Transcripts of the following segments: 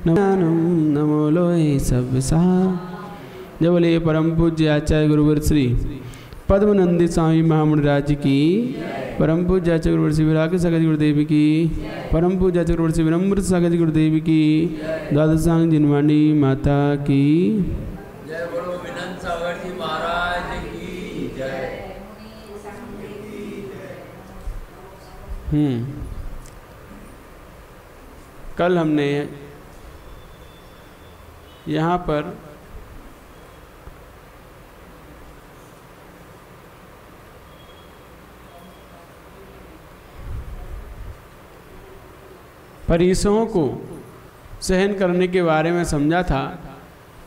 नमो लोहे सब सा। जब बोले परम पूज्य आचार्य गुरुवर श्री पद्मनंदी स्वामी महामंडराज की, परम पूज्य आचार्य गुरुवर श्री विराग सागर गुरुदेव की, परम पूज्य आचार्य गुरुवर श्री विनम्र सागर गुरुदेव की, द्वादशांग जिनवाणी माता की जय। बोलो विनंद सागर जी महाराज की जय। कल हमने यहाँ पर परिसों को सहन करने के बारे में समझा था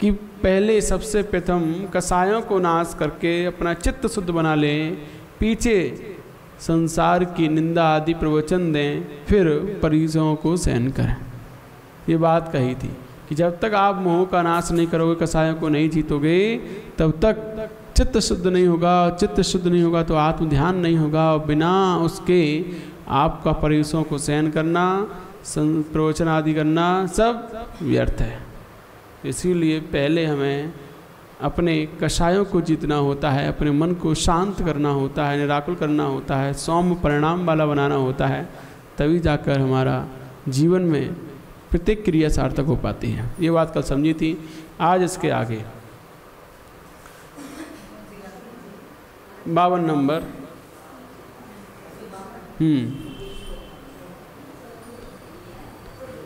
कि पहले सबसे प्रथम कसायों को नाश करके अपना चित्त शुद्ध बना लें, पीछे संसार की निंदा आदि प्रवचन दें, फिर परिसों को सहन करें। ये बात कही थी कि जब तक आप मोह का नाश नहीं करोगे, कसायों को नहीं जीतोगे, तब तक चित्त शुद्ध नहीं होगा। चित्त शुद्ध नहीं होगा तो आत्म ध्यान नहीं होगा, और बिना उसके आपका परिसों को सहन करना, प्रवचन आदि करना सब व्यर्थ है। इसीलिए पहले हमें अपने कषायों को जीतना होता है, अपने मन को शांत करना होता है, निराकुल करना होता है, सौम्य परिणाम वाला बनाना होता है, तभी जाकर हमारा जीवन में प्रत्येक क्रिया सार्थक हो पाती है। ये बात कल समझी थी। आज इसके आगे 52 नंबर।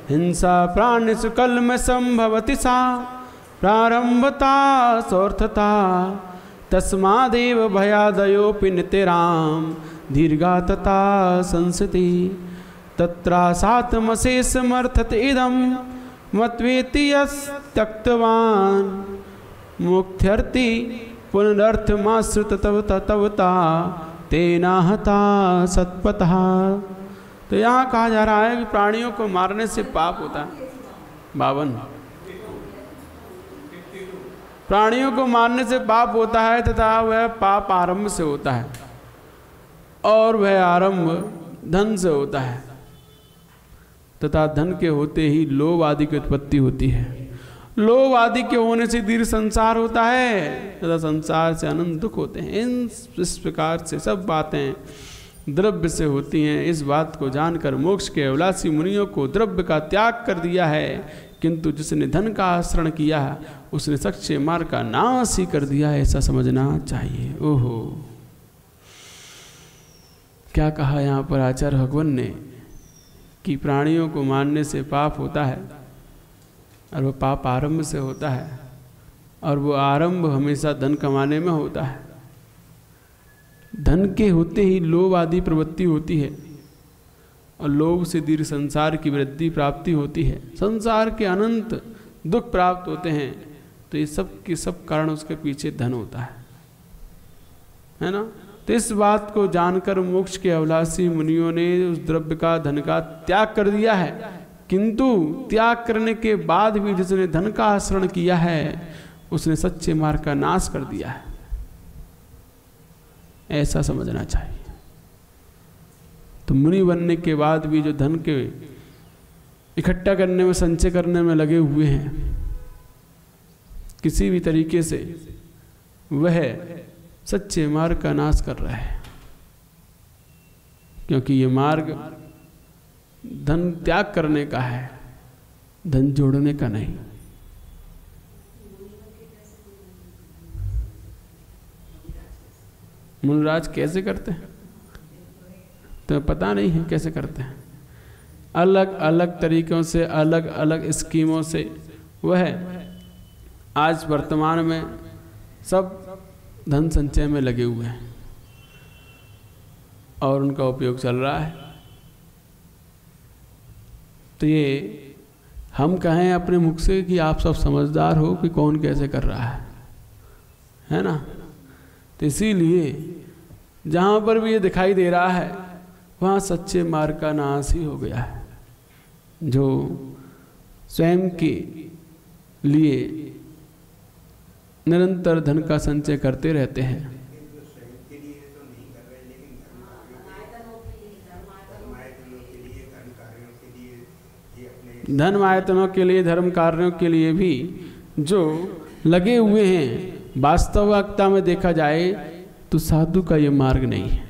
हिंसा प्राणिषु कल्म संभवति सा प्रारंभता सौर्थता, तस्मादेव भयादयोपि नितिराम दीर्घा तथा संसति, तत्रासात्मशेषमर्थत इदं मत्वेति यस्तक्तवान्, मुक्त्यर्थी पुनरर्थमाश्रित तवता तेना हता सत्पतः। तो यहाँ कहा जा रहा है कि प्राणियों को मारने से पाप होता है। 52 प्राणियों को मारने से पाप होता है, तथा वह पाप आरंभ से होता है, और वह आरंभ धन से होता है, तथा धन के होते ही लोभ आदि की उत्पत्ति होती है। लोभ आदि के होने से दीर्घ संसार होता है, तथा संसार से अनंत दुख होते हैं। इस प्रकार से सब बातें द्रव्य से होती हैं। इस बात को जानकर मोक्ष के अभिलाषी मुनियों को द्रव्य का त्याग कर दिया है, किंतु जिसने धन का आश्रय किया उसने सच्चे मार्ग का नाश ही कर दिया है, ऐसा समझना चाहिए। ओहो, क्या कहा यहाँ पर आचार्य भगवान ने कि प्राणियों को मारने से पाप होता है, और वह पाप आरंभ से होता है, और वो आरंभ हमेशा धन कमाने में होता है। धन के होते ही लोभ आदि प्रवृत्ति होती है, और लोभ से दीर्घ संसार की वृद्धि प्राप्ति होती है। संसार के अनंत दुख प्राप्त होते हैं। तो ये सब के सब कारण उसके पीछे धन होता है ना। तो इस बात को जानकर मोक्ष के अभिलाषी मुनियों ने उस द्रव्य का, धन का त्याग कर दिया है, किंतु त्याग करने के बाद भी जिसने धन का आश्रय किया है उसने सच्चे मार्ग का नाश कर दिया है, ऐसा समझना चाहिए। तो मुनि बनने के बाद भी जो धन के इकट्ठा करने में, संचय करने में लगे हुए हैं, किसी भी तरीके से वह सच्चे मार्ग का नाश कर रहा है, क्योंकि ये मार्ग धन त्याग करने का है, धन जोड़ने का नहीं। मुनिराज कैसे करते हैं तो पता नहीं है कैसे करते हैं। अलग अलग तरीकों से, अलग अलग स्कीमों से वह आज वर्तमान में सब धन संचय में लगे हुए हैं और उनका उपयोग चल रहा है। तो ये हम कहें अपने मुख से कि आप सब समझदार हो कि कौन कैसे कर रहा है ना। तो इसीलिए जहाँ पर भी ये दिखाई दे रहा है वहाँ सच्चे मार्ग का नाश ही हो गया है। जो स्वयं के लिए निरंतर धन का संचय करते रहते हैं, धन आयतनों के लिए, धर्म कार्यों के लिए भी जो लगे हुए हैं, वास्तविकता में देखा जाए तो साधु का ये मार्ग नहीं है।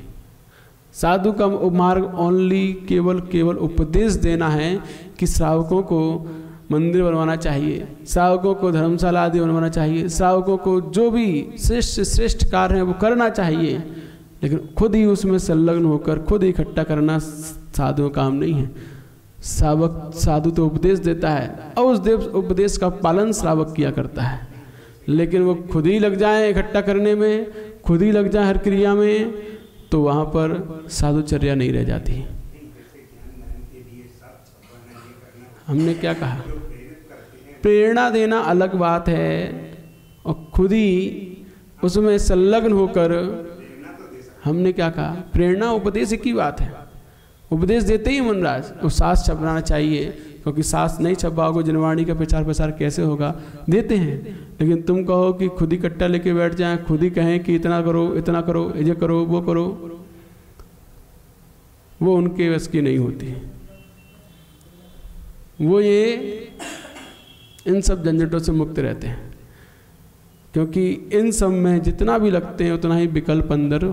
साधु का मार्ग ओनली केवल उपदेश देना है कि श्रावकों को मंदिर बनवाना चाहिए, श्रावकों को धर्मशाला आदि बनवाना चाहिए, श्रावकों को जो भी श्रेष्ठ कार्य है वो करना चाहिए, लेकिन खुद ही उसमें संलग्न होकर खुद ही इकट्ठा करना साधु का काम नहीं है। साधु तो उपदेश देता है और उस उपदेश का पालन श्रावक किया करता है, लेकिन वो खुद ही लग जाए इकट्ठा करने में, खुद ही लग जाए हर क्रिया में, तो वहाँ पर साधुचर्या नहीं रह जाती। हमने क्या कहा, प्रेरणा देना अलग बात है और खुद ही उसमें संलग्न होकर हमने क्या कहा, प्रेरणा उपदेश की बात है। उपदेश देते ही मनराज वो सास छपवाना चाहिए, क्योंकि सास नहीं छपाओगे जनवाणी का प्रचार प्रसार कैसे होगा, देते हैं। लेकिन तुम कहो कि खुद ही कट्टा लेके बैठ जाएं, खुद ही कहें कि इतना करो, ये करो, वो करो, वो उनके वश की नहीं होती। वो ये इन सब झंझटों से मुक्त रहते हैं, क्योंकि इन सब में जितना भी लगते हैं उतना ही विकल्प अंदर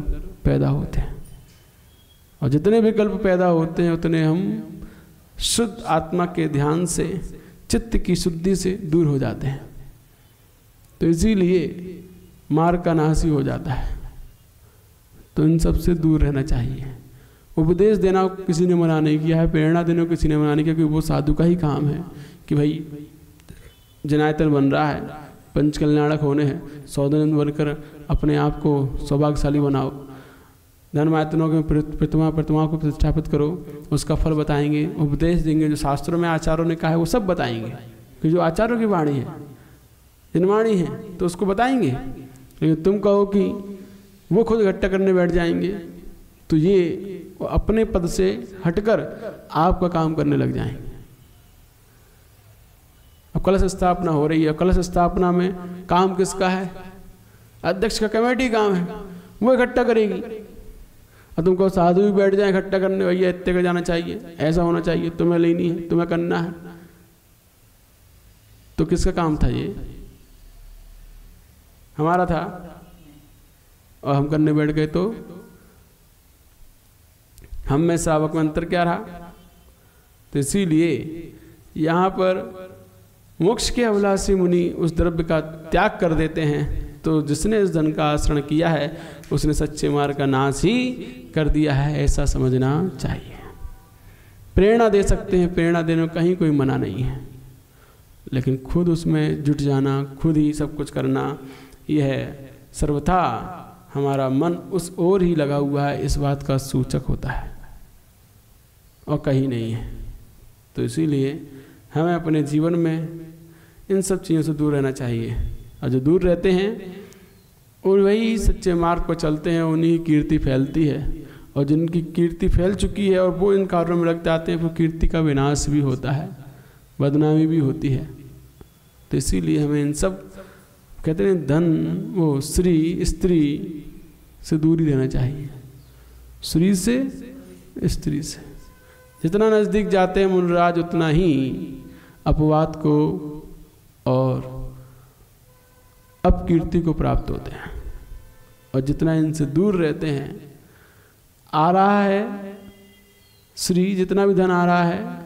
पैदा होते हैं, और जितने विकल्प पैदा होते हैं उतने हम शुद्ध आत्मा के ध्यान से, चित्त की शुद्धि से दूर हो जाते हैं। तो इसीलिए मार्ग का नाश ही हो जाता है। तो इन सब से दूर रहना चाहिए। उपदेश देना किसी ने मना नहीं किया है, प्रेरणा देने को किसी ने मना नहीं किया, क्योंकि वो साधु का ही काम है कि भाई जनायतन बन रहा है, पंच कल्याणक होने हैं, 100 दिन बनकर अपने आप को सौभाग्यशाली बनाओ, धर्मायतनों के प्रतिमा को प्रतिष्ठापित करो, उसका फल बताएंगे, उपदेश देंगे, जो शास्त्रों में आचार्यों ने कहा है वो सब बताएंगे, कि जो आचार्यों की वाणी है, जिनवाणी है, तो उसको बताएंगे। लेकिन तुम कहो कि वो खुद इकट्ठा करने बैठ जाएंगे, तो ये अपने पद से हटकर आपका काम करने लग जाएंगे। अब कलश स्थापना हो रही है, कलश स्थापना में काम किसका है, अध्यक्ष का, कमेटी काम है, वो इकट्ठा करेगी। और तुमको साधु भी बैठ जाए इकट्ठा करने, भैया इतने का जाना चाहिए, ऐसा होना चाहिए, तुम्हें लेनी है, तुम्हें करना है, तो किसका काम था ये? हमारा था, और हम करने बैठ गए तो हम में श्रावक में अंतर क्या रहा? तो इसीलिए यहाँ पर मोक्ष के अभिलाषी मुनि उस द्रव्य का त्याग कर देते हैं, तो जिसने इस धन का आश्रय किया है उसने सच्चे मार्ग का नाश ही कर दिया है, ऐसा समझना चाहिए। प्रेरणा दे सकते हैं, प्रेरणा देने में कहीं कोई मना नहीं है, लेकिन खुद उसमें जुट जाना, खुद ही सब कुछ करना, यह है सर्वथा हमारा मन उस ओर ही लगा हुआ है, इस बात का सूचक होता है और कहीं नहीं है। तो इसीलिए हमें अपने जीवन में इन सब चीज़ों से दूर रहना चाहिए, और जो दूर रहते हैं और वही सच्चे मार्ग पर चलते हैं, उन्हीं की कीर्ति फैलती है, और जिनकी कीर्ति फैल चुकी है और वो इन कार्यों में लग जाते हैं, वो कीर्ति का विनाश भी होता है, बदनामी भी होती है। तो इसीलिए हमें इन सब कहते हैं धन, वो स्त्री से दूर ही रहना चाहिए, श्री से स्त्री से। जितना नज़दीक जाते हैं मुनराज उतना ही अपवाद को और अपकीर्ति को प्राप्त होते हैं, और जितना इनसे दूर रहते हैं, आ रहा है श्री, जितना भी धन आ रहा है,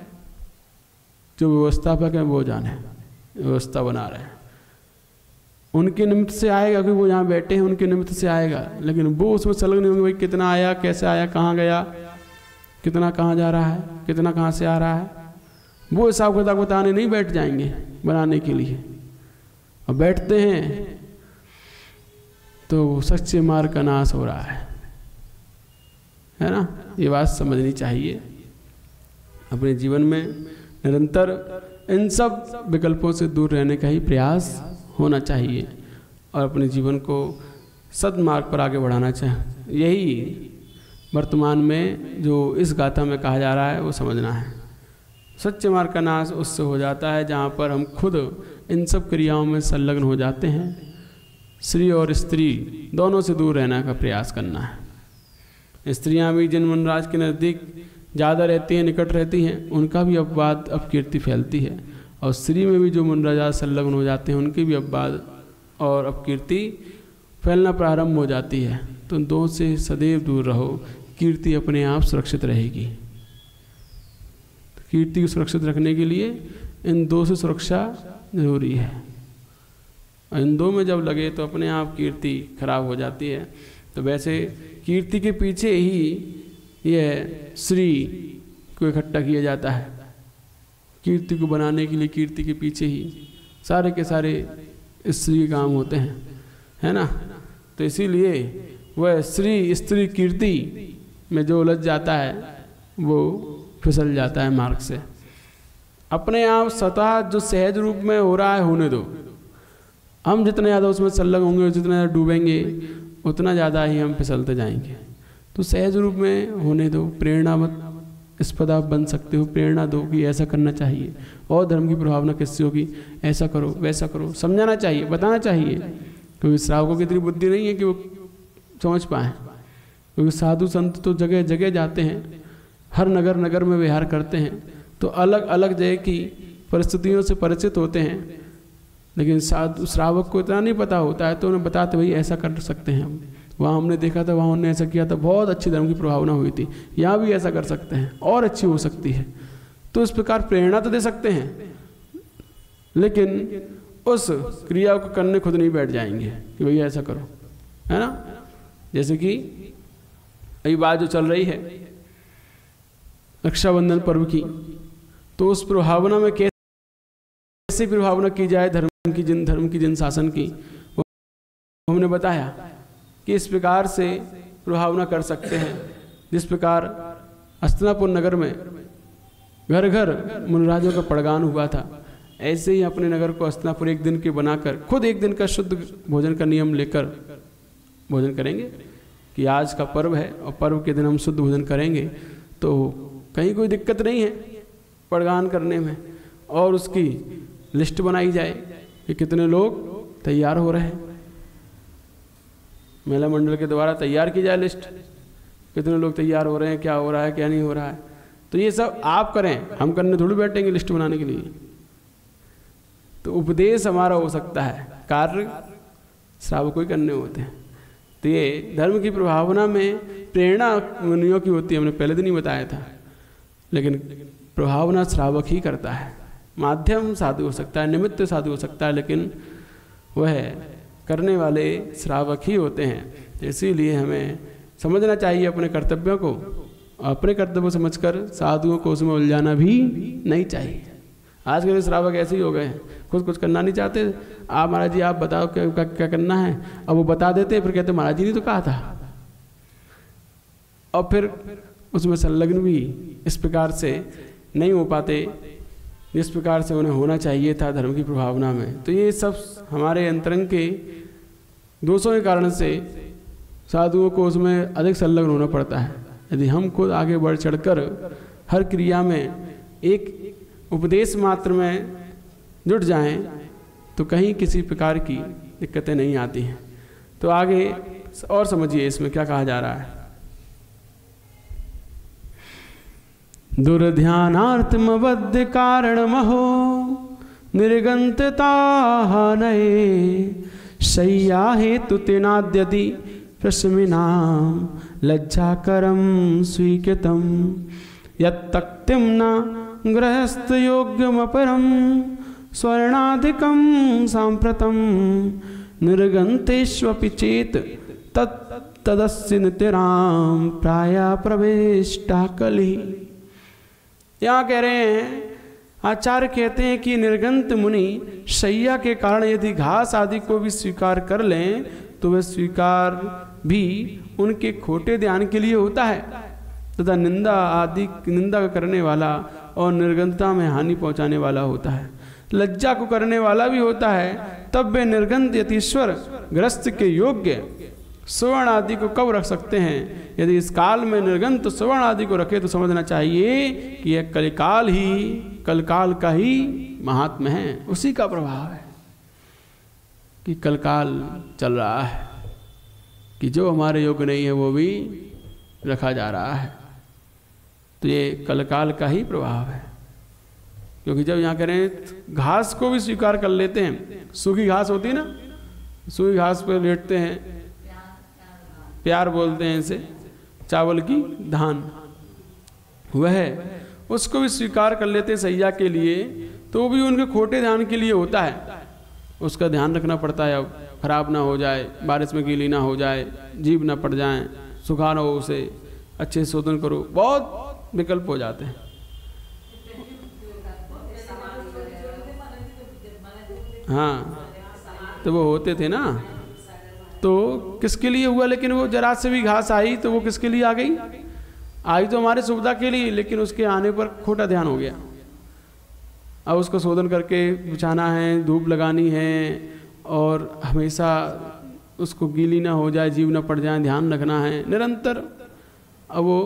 जो व्यवस्थापक है वो जाने, व्यवस्था बना रहे हैं, उनके निमित्त से आएगा, क्योंकि वो यहाँ बैठे हैं उनके निमित्त से आएगा, लेकिन वो उसमें संलग्न नहीं होंगे, भाई कितना आया, कैसे आया, कहाँ गया, कितना कहाँ जा रहा है, कितना कहाँ से आ रहा है, वो हिसाब किताब बताने नहीं बैठ जाएंगे बनाने के लिए। और बैठते हैं तो सच्चे मार्ग का नाश हो रहा है ना। ये बात समझनी चाहिए। अपने जीवन में निरंतर इन सब विकल्पों से दूर रहने का ही प्रयास होना चाहिए, और अपने जीवन को सद्मार्ग पर आगे बढ़ाना चाहिए। यही वर्तमान में जो इस गाथा में कहा जा रहा है वो समझना है। सच्चे मार्ग का नाश उससे हो जाता है जहाँ पर हम खुद इन सब क्रियाओं में संलग्न हो जाते हैं। श्री और स्त्री दोनों से दूर रहने का प्रयास करना है। स्त्रियां भी जिन मनराज के नज़दीक ज़्यादा रहती हैं, निकट रहती हैं, उनका भी अपवाद अपकीर्ति फैलती है। और स्त्री में भी जो मुंडराजा संलग्न हो जाते हैं उनकी भी अपवाद और अपकीर्ति फैलना प्रारंभ हो जाती है। तो इन दो से सदैव दूर रहो, कीर्ति अपने आप सुरक्षित रहेगी। तो कीर्ति को सुरक्षित रखने के लिए इन दो से सुरक्षा जरूरी है। और इन दो में जब लगे तो अपने आप कीर्ति खराब हो जाती है। तो वैसे कीर्ति के पीछे ही यह श्री को इकट्ठा किया जाता है। कीर्ति को बनाने के लिए कीर्ति के पीछे ही सारे के सारे स्त्री काम होते हैं, है ना। तो इसीलिए वह श्री स्त्री कीर्ति में जो उलझ जाता है वो फिसल जाता है मार्ग से। अपने आप स्वतः जो सहज रूप में हो रहा है होने दो। हम जितना ज़्यादा उसमें संलग्न होंगे, जितना ज़्यादा डूबेंगे, उतना ज़्यादा ही हम फिसलते जाएंगे। तो सहज रूप में होने दो, प्रेरणा मत इस पद आप बन सकते हो, प्रेरणा दो कि ऐसा करना चाहिए। और धर्म की प्रभावना किससे होगी, ऐसा करो वैसा करो, समझाना चाहिए, बताना चाहिए। क्योंकि श्रावकों की इतनी बुद्धि नहीं है कि वो समझ पाएँ। क्योंकि साधु संत तो जगह जगह जाते हैं, हर नगर नगर में विहार करते हैं, तो अलग अलग जगह की परिस्थितियों से परिचित होते हैं। लेकिन साधु श्रावक को इतना नहीं पता होता है, तो उन्हें बताते भाई ऐसा कर सकते हैं हम, वहाँ हमने देखा था, वहाँ उन्होंने ऐसा किया था, बहुत अच्छी धर्म की प्रभावना हुई थी, यहाँ भी ऐसा कर सकते हैं और अच्छी हो सकती है। तो इस प्रकार प्रेरणा तो दे सकते हैं, लेकिन उस क्रिया को करने खुद नहीं बैठ जाएंगे कि भैया ऐसा करो, है ना। जैसे कि अभी बात जो चल रही है रक्षाबंधन पर्व की, तो उस प्रभावना में कैसे प्रभावना की जाए धर्म की जिन शासन की, वो हमने बताया कि इस प्रकार से प्रभावना कर सकते हैं। जिस प्रकार हस्तिनापुर नगर में घर घर मुनिराजों का पड़गान हुआ था, ऐसे ही अपने नगर को हस्तिनापुर एक दिन के बनाकर खुद एक दिन का शुद्ध भोजन का नियम लेकर भोजन करेंगे कि आज का पर्व है और पर्व के दिन हम शुद्ध भोजन करेंगे। तो कहीं कोई दिक्कत नहीं है पड़गान करने में, और उसकी लिस्ट बनाई जाए कि कितने लोग तैयार हो रहे हैं, मेला मंडल के द्वारा तैयार की जाए लिस्ट, कितने लोग तैयार हो रहे हैं, क्या हो रहा है क्या नहीं हो रहा है। तो ये सब आप करें, हम करने थोड़ी बैठेंगे लिस्ट बनाने के लिए। तो उपदेश हमारा हो सकता है, कार्य श्रावकों ही करने होते हैं। तो ये धर्म की प्रभावना में प्रेरणा मुनियों की होती है, हमने पहले दिन ही बताया था, लेकिन प्रभावना श्रावक ही करता है। माध्यम साधु हो सकता है, निमित्त साधु हो सकता है, लेकिन वह करने वाले श्रावक ही होते हैं। इसीलिए हमें समझना चाहिए अपने कर्तव्यों को, अपने कर्तव्य समझकर साधुओं को उसमें उलझाना भी नहीं चाहिए। आज के श्रावक ऐसे ही हो गए हैं, खुद कुछ करना नहीं चाहते। आप महाराज जी आप बताओ क्या करना है, अब वो बता देते हैं, फिर कहते महाराज जी ने तो कहा था, और फिर उसमें संलग्न भी इस प्रकार से नहीं हो पाते जिस प्रकार से उन्हें होना चाहिए था धर्म की प्रभावना में। तो ये सब हमारे अंतरंग के दोषों के कारण से साधुओं को उसमें अधिक संलग्न होना पड़ता है। यदि हम खुद आगे बढ़ चढ़कर हर क्रिया में एक उपदेश मात्र में जुट जाएं, तो कहीं किसी प्रकार की दिक्कतें नहीं आती हैं। तो आगे और समझिए इसमें क्या कहा जा रहा है। दुर्ध्यानार्थमबद्ध कारणमहो निर्गंतता नये शय्या हेतु तेनाद्यति प्रशमिनां लज्जाकरं स्वीकृतं यत्तक्तिं न गृहस्थयोग्यमपरं स्वर्णाधिकं साम्प्रतं निर्गन्तेष्वपि चेत् तदस्य नितरां प्रायः प्रविष्टा कलिः। यहाँ कह रहे हैं, आचार्य कहते हैं कि निर्गंत मुनि शैया के कारण यदि घास आदि को भी स्वीकार कर लें, तो वह स्वीकार भी उनके खोटे ध्यान के लिए होता है तथा निंदा करने वाला और निर्गंतता में हानि पहुंचाने वाला होता है। लज्जा को करने वाला भी होता है। तब वे निर्गंत यतीश्वर ग्रस्त के योग्य सुवर्ण आदि को कब रख सकते हैं? यदि इस काल में निर्गंत सुवर्ण आदि को रखे तो समझना चाहिए कि यह कलकाल का ही महात्म्य है, उसी का प्रभाव है कि कलकाल चल रहा है कि जो हमारे योग्य नहीं है वो भी रखा जा रहा है। तो ये कलकाल का ही प्रभाव है। क्योंकि जब यहाँ करें घास को भी स्वीकार कर लेते हैं, सूखी घास होती है ना, सूखी घास पर लेटते हैं, प्यार बोलते हैं इसे, चावल की धान, वह उसको भी स्वीकार कर लेते हैं सैया के लिए, तो वो भी उनके खोटे ध्यान के लिए होता है। उसका ध्यान रखना पड़ता है, अब खराब ना हो जाए, बारिश में गीली ना हो जाए, जीभ ना पड़ जाए, सुखा ना हो, उसे अच्छे से शोधन करो, बहुत विकल्प हो जाते हैं। हाँ, तो वो होते थे ना, तो किसके लिए हुआ, लेकिन वो जरा से भी घास आई तो वो किसके लिए आ गई, आई तो हमारे सुविधा के लिए, लेकिन उसके आने पर खोटा ध्यान हो गया। अब उसको शोधन करके बिछाना है, धूप लगानी है, और हमेशा उसको गीली ना हो जाए, जीव ना पड़ जाए, ध्यान रखना है निरंतर। अब वो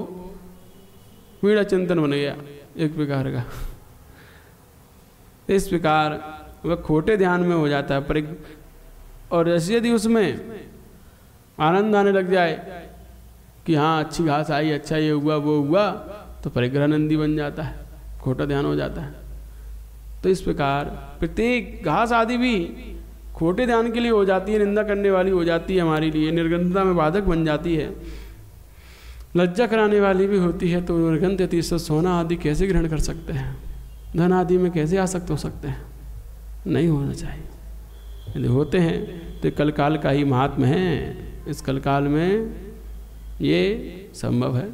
पीड़ा चिंतन बन गया एक प्रकार का। इस प्रकार वह खोटे ध्यान में हो जाता है पर, और ऐसे यदि उसमें आनंद आने लग जाए कि हाँ अच्छी घास आई, अच्छा ये हुआ वो हुआ, तो परिग्रहानंदी बन जाता है, खोटा ध्यान हो जाता है। तो इस प्रकार प्रत्येक घास आदि भी खोटे ध्यान के लिए हो जाती है, निंदा करने वाली हो जाती है, हमारे लिए निर्गंधता में बाधक बन जाती है, लज्जा कराने वाली भी होती है। तो निर्गंध अतिशय सोना आदि कैसे ग्रहण कर सकते हैं, धन आदि में कैसे आसक्त हो सकते हैं, नहीं होना चाहिए। यदि होते हैं तो कलकाल का ही महात्म है। इस कलकाल में ये संभव है,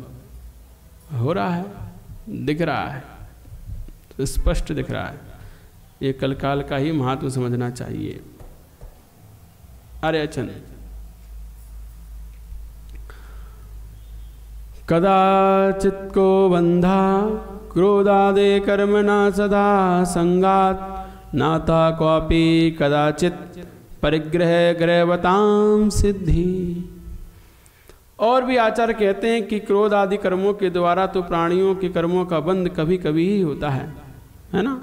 हो रहा है, दिख रहा है, स्पष्ट दिख रहा है। ये कलकाल का ही महात्म समझना चाहिए। अरे अच्छा, कदाचित को बंधा क्रोधादे कर्मणा सदा संगात नाता क्वापि कदाचित परिग्रह ग्रहवताम सिद्धि। और भी आचार्य कहते हैं कि क्रोध आदि कर्मों के द्वारा तो प्राणियों के कर्मों का बंध कभी कभी ही होता है ना।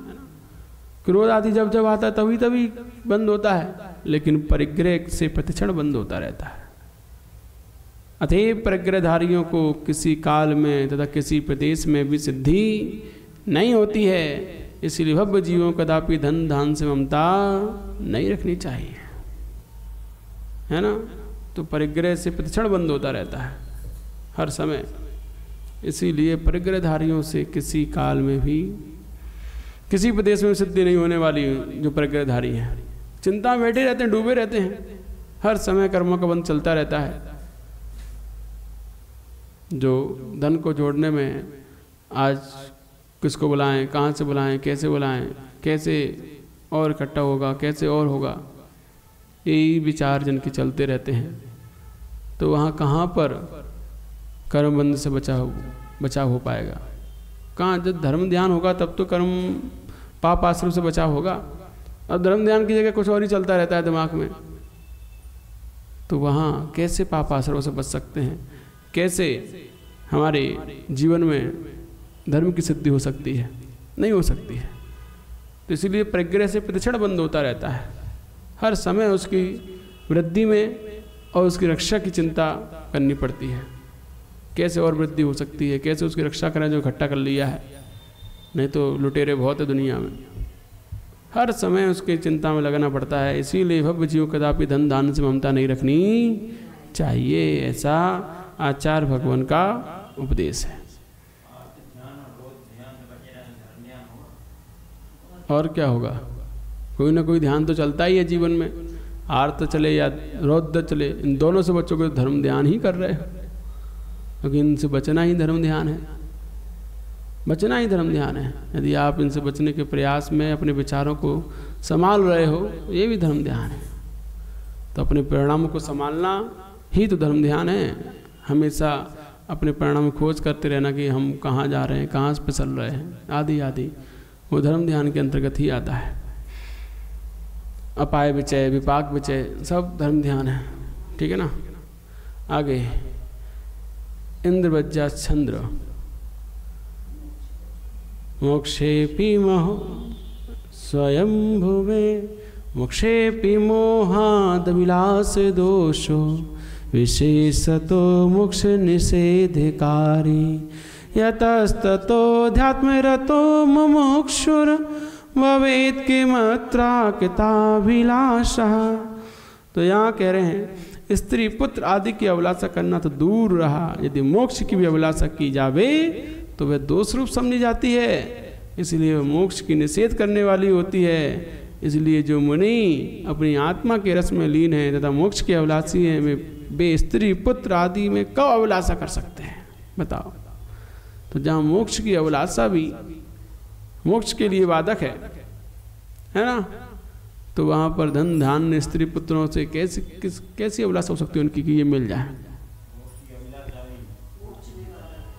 क्रोध आदि जब जब आता है तभी तभी बंद होता है, लेकिन परिग्रह से प्रतिक्षण बंद होता रहता है। अतएव परिग्रहधारियों को किसी काल में तथा किसी प्रदेश में भी सिद्धि नहीं होती है। इसीलिए भव्य जीवों कदापि धन धान से ममता नहीं रखनी चाहिए, है ना। तो परिग्रह से प्रतिक्षण बंद होता रहता है हर समय। इसीलिए परिग्रहधारियों से किसी काल में भी किसी प्रदेश में सिद्धि नहीं होने वाली। जो परिग्रहधारी हैं चिंता में बैठे रहते हैं, डूबे रहते हैं, हर समय कर्मों का बंध चलता रहता है। जो धन को जोड़ने में आज किसको बुलाएं, कहाँ से बुलाएं, कैसे बुलाएं, कैसे और इकट्ठा होगा, कैसे और होगा, यही विचार जिनके चलते रहते हैं, तो वहाँ कहाँ पर कर्म बंध से बचाव हो पाएगा। कहाँ जब धर्म ध्यान होगा तब तो कर्म पाप आश्रम से बचाव होगा। अब धर्म ध्यान की जगह कुछ और ही चलता रहता है दिमाग में, तो वहाँ कैसे पाप आश्रम से बच सकते हैं, कैसे हमारे जीवन में धर्म की सिद्धि हो सकती है, नहीं हो सकती है। तो इसीलिए परिग्रह से प्रतिक्षण बंद होता रहता है, हर समय उसकी वृद्धि में और उसकी रक्षा की चिंता करनी पड़ती है। कैसे और वृद्धि हो सकती है, कैसे उसकी रक्षा करें जो इकट्ठा कर लिया है, नहीं तो लुटेरे बहुत है दुनिया में। हर समय उसकी चिंता में लगना पड़ता है। इसीलिए भव्य जीव कदापि धन दान से ममता नहीं रखनी चाहिए, ऐसा आचार्य भगवान का उपदेश है। और क्या होगा, कोई ना कोई ध्यान तो चलता ही है जीवन में, आर्त चले या रौद्र चले, इन दोनों से बच्चों को धर्म ध्यान ही कर रहे हो, क्योंकि इनसे बचना ही धर्म ध्यान है, बचना ही धर्म ध्यान है। यदि आप इनसे बचने के प्रयास में अपने विचारों को संभाल रहे हो, ये भी धर्म ध्यान है। तो अपने परिणामों को संभालना ही तो धर्म ध्यान है। हमेशा अपने परिणाम खोज करते रहना कि हम कहाँ जा रहे हैं, कहाँ से फिसल रहे हैं, आदि आदि, वो धर्म ध्यान के अंतर्गत ही आता है। अपाय विचय, विपाक विचय, सब धर्म ध्यान है, ठीक है ना। आगे इंद्रवज्जा चंद्र मोक्षेपि महो स्वयं भुवे मोक्षेपि मोहाद विलास दोषो विशेषतो मोक्ष निषेधकारी यतस्ततोऽध्यात्मरतो मुमुक्षुर भवेत् किमत्राकृताभिलाषः। तो यहाँ कह रहे हैं स्त्री पुत्र आदि की अभिलाषा करना तो दूर रहा, यदि मोक्ष की भी अभिलाषा की जावे तो वह दोष रूप समझी जाती है, इसलिए वह मोक्ष की निषेध करने वाली होती है। इसलिए जो मुनि अपनी आत्मा के रस में लीन है तथा मोक्ष के अभिलाषी हैं, वे स्त्री पुत्र आदि में कब अभिलाषा कर सकते हैं बताओ। तो जहाँ मोक्ष की अभिलाषा भी मोक्ष के लिए बाधक है ना, तो वहाँ पर धन धान्य स्त्री पुत्रों से कैसी अभिलाषा हो सकती है उनकी कि ये मिल जाए।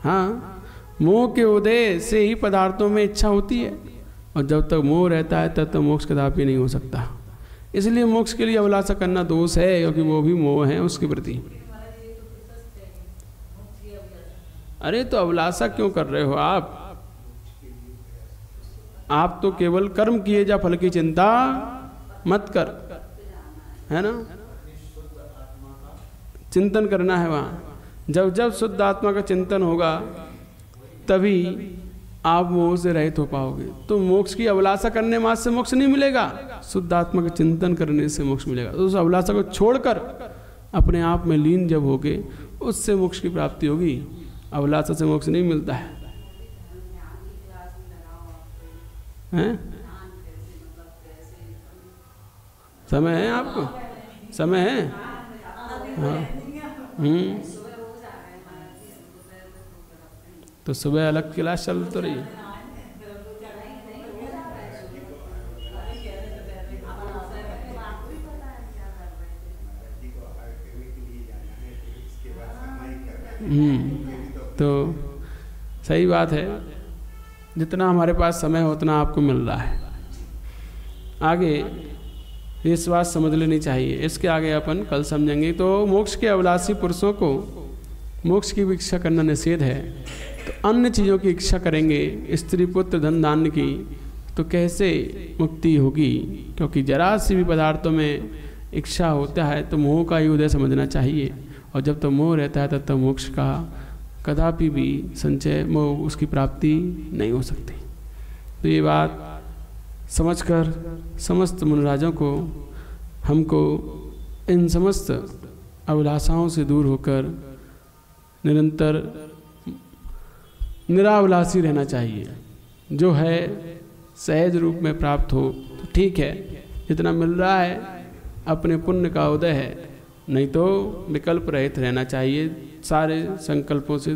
हाँ, मोह के उदय से ही पदार्थों में इच्छा होती है, और जब तक मोह रहता है तब तक मोक्ष कदापि नहीं हो सकता। इसलिए मोक्ष के लिए अभिलाषा करना दोष है, क्योंकि वो भी मोह है उसके प्रति। अरे तो अभिलाषा क्यों कर रहे हो आप तो केवल कर्म किए जा, फल की चिंता मत कर, है ना। चिंतन करना है वहाँ। जब जब शुद्ध आत्मा का चिंतन होगा तभी आप मोह से रहित हो पाओगे। तो मोक्ष की अभिलाषा करने मात्र से मोक्ष नहीं मिलेगा, शुद्ध आत्मा का चिंतन करने से मोक्ष मिलेगा। तो उस अभिलाषा को छोड़कर अपने आप में लीन जब होगे उससे मोक्ष की प्राप्ति होगी। अभिलाषा से मोक्ष नहीं मिलता है, हैं? समय है आपको? समय है? हाँ। तो सुबह अलग क्लास चल तो रही है। तो सही बात है, जितना हमारे पास समय है उतना आपको मिल रहा है। आगे ये बात समझ लेनी चाहिए, इसके आगे अपन कल समझेंगे। तो मोक्ष के अभिलाषी पुरुषों को मोक्ष की भी इच्छा करना निषेध है, तो अन्य चीज़ों की इच्छा करेंगे, स्त्री पुत्र धन धान्य की, तो कैसे मुक्ति होगी? क्योंकि जरा सी भी पदार्थों में इच्छा होता है तो मोह का ही उदय समझना चाहिए, और जब तक तो मोह रहता है तब तक मोक्ष का कदापि भी संचय मोह उसकी प्राप्ति नहीं हो सकती। तो ये बात समझकर समस्त मुनिराजों को, हमको इन समस्त अभिलाषाओं से दूर होकर निरंतर निराभिलाषी रहना चाहिए। जो है सहज रूप में प्राप्त हो तो ठीक है, जितना मिल रहा है अपने पुण्य का उदय है, नहीं तो विकल्प रहित रहना चाहिए, सारे संकल्पों से